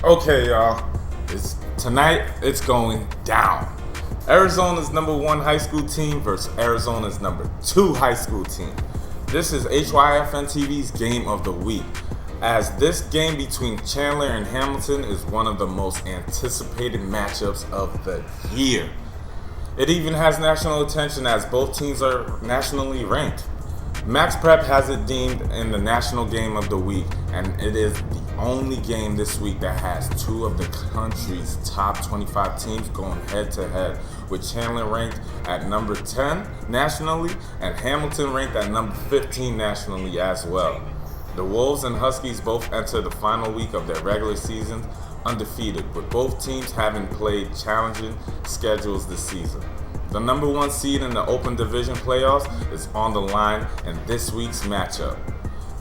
Okay, y'all. Tonight it's going down. Arizona's #1 high school team versus Arizona's #2 high school team. This is HYFNTV's Game of the Week, as this game between Chandler and Hamilton is one of the most anticipated matchups of the year. It even has national attention as both teams are nationally ranked. Max Prep has it deemed in the National Game of the Week, and it is the only game this week that has two of the country's top 25 teams going head-to-head, with Chandler ranked at number 10 nationally and Hamilton ranked at number 15 nationally as well. The Wolves and Huskies both enter the final week of their regular season undefeated, with both teams having played challenging schedules this season. The #1 seed in the Open Division playoffs is on the line in this week's matchup.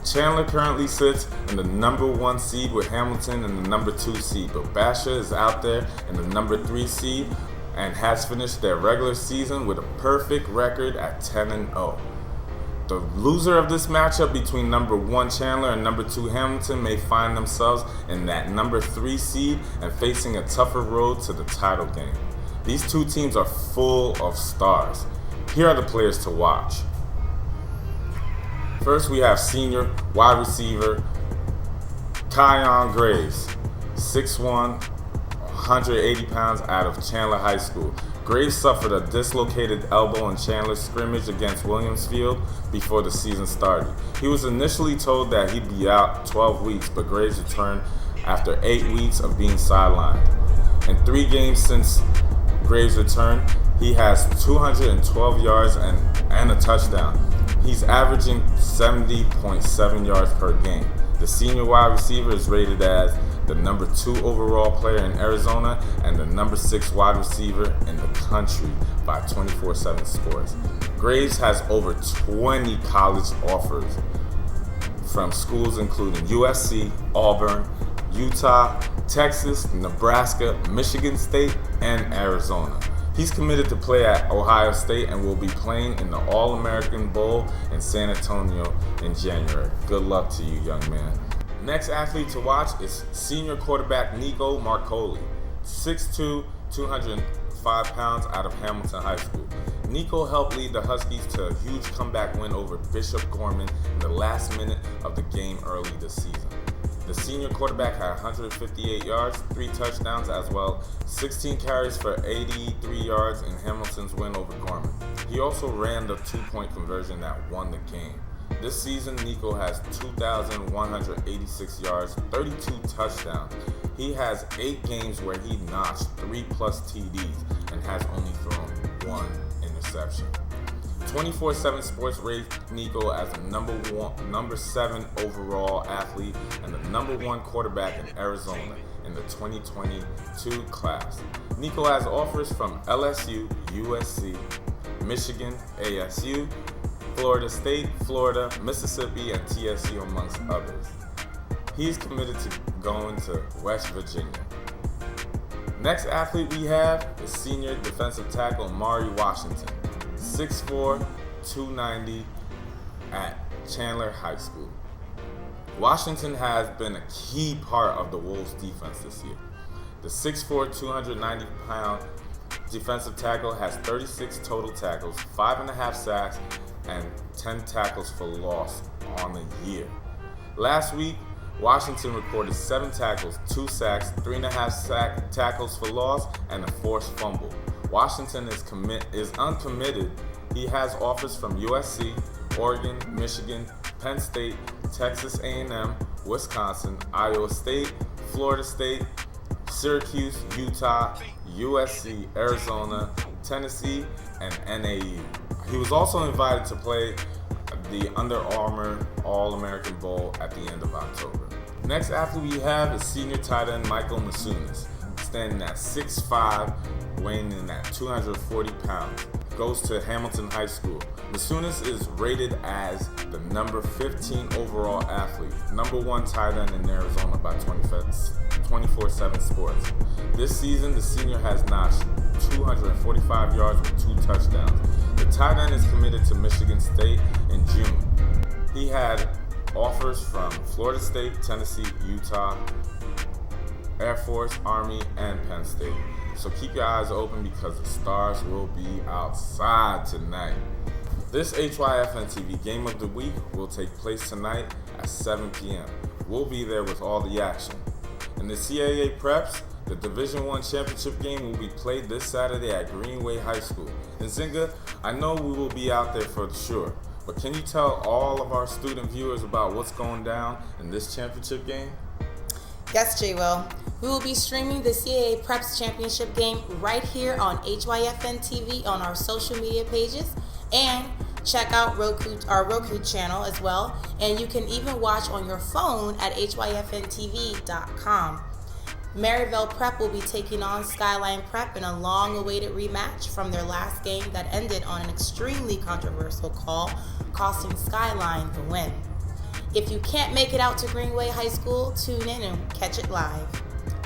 Chandler currently sits in the #1 seed with Hamilton in the #2 seed, but Basha is out there in the #3 seed and has finished their regular season with a perfect record at 10-0. The loser of this matchup between #1 Chandler and #2 Hamilton may find themselves in that #3 seed and facing a tougher road to the title game. These two teams are full of stars. Here are the players to watch. First, we have senior wide receiver Kion Graves, 6'1", 180 pounds, out of Chandler High School. Graves suffered a dislocated elbow in Chandler's scrimmage against Williamsfield before the season started. He was initially told that he'd be out 12 weeks, but Graves returned after 8 weeks of being sidelined. In 3 games since Graves' return, he has 212 yards and a touchdown. He's averaging 70.7 yards per game. The senior wide receiver is rated as the #2 overall player in Arizona and the #6 wide receiver in the country by 24/7 Sports. Graves has over 20 college offers from schools including USC, Auburn, Utah, Texas, Nebraska, Michigan State, and Arizona. He's committed to play at Ohio State and will be playing in the All-American Bowl in San Antonio in January. Good luck to you, young man. Next athlete to watch is senior quarterback Nico Marcoli, 6'2", 205 pounds, out of Hamilton High School. Nico helped lead the Huskies to a huge comeback win over Bishop Gorman in the last minute of the game early this season. The senior quarterback had 158 yards, 3 touchdowns, as well 16 carries for 83 yards in Hamilton's win over Gorman. He also ran the 2-point conversion that won the game. This season, Nico has 2,186 yards, 32 touchdowns. He has 8 games where he notched 3+ TDs and has only thrown 1 interception. 24/7 Sports rates Nico as the #7 overall athlete and the #1 quarterback in Arizona in the 2022 class. Nico has offers from LSU, USC, Michigan, ASU, Florida State, Florida, Mississippi, and TSU, amongst others. He's committed to going to West Virginia. Next athlete we have is senior defensive tackle Mari Washington, 6'4", 290 at Chandler High School. Washington has been a key part of the Wolves' defense this year. The 6'4", 290-pound defensive tackle has 36 total tackles, 5.5 sacks, and 10 tackles for loss on the year. Last week, Washington recorded 7 tackles, 2 sacks, 3.5 tackles for loss, and a forced fumble. Washington is uncommitted. He has offers from USC, Oregon, Michigan, Penn State, Texas A&M, Wisconsin, Iowa State, Florida State, Syracuse, Utah, USC, Arizona, Tennessee, and NAU. He was also invited to play the Under Armour All-American Bowl at the end of October. Next athlete we have is senior tight end Michael Masunas, standing at 6'5", weighing in at 240 pounds. Goes to Hamilton High School. Masunas is rated as the #15 overall athlete, #1 tight end in Arizona by 24/7 Sports. This season, the senior has notched 245 yards with 2 touchdowns. The tight end is committed to Michigan State in June. He had offers from Florida State, Tennessee, Utah, Air Force, Army, and Penn State. So keep your eyes open because the stars will be outside tonight. This HYFNTV Game of the Week will take place tonight at 7 p.m. We'll be there with all the action. In the CAA Preps, the Division I Championship game will be played this Saturday at Greenway High School. And Zinga, I know we will be out there for sure, but can you tell all of our student viewers about what's going down in this championship game? Yes, J-Will. We will be streaming the CAA Preps Championship game right here on HYFN TV on our social media pages, and check out our Roku channel as well, and you can even watch on your phone at hyfntv.com. Maryville Prep will be taking on Skyline Prep in a long-awaited rematch from their last game that ended on an extremely controversial call, costing Skyline the win. If you can't make it out to Greenway High School, tune in and catch it live.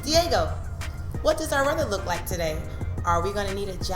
Diego, what does our weather look like today? Are we going to need a jacket?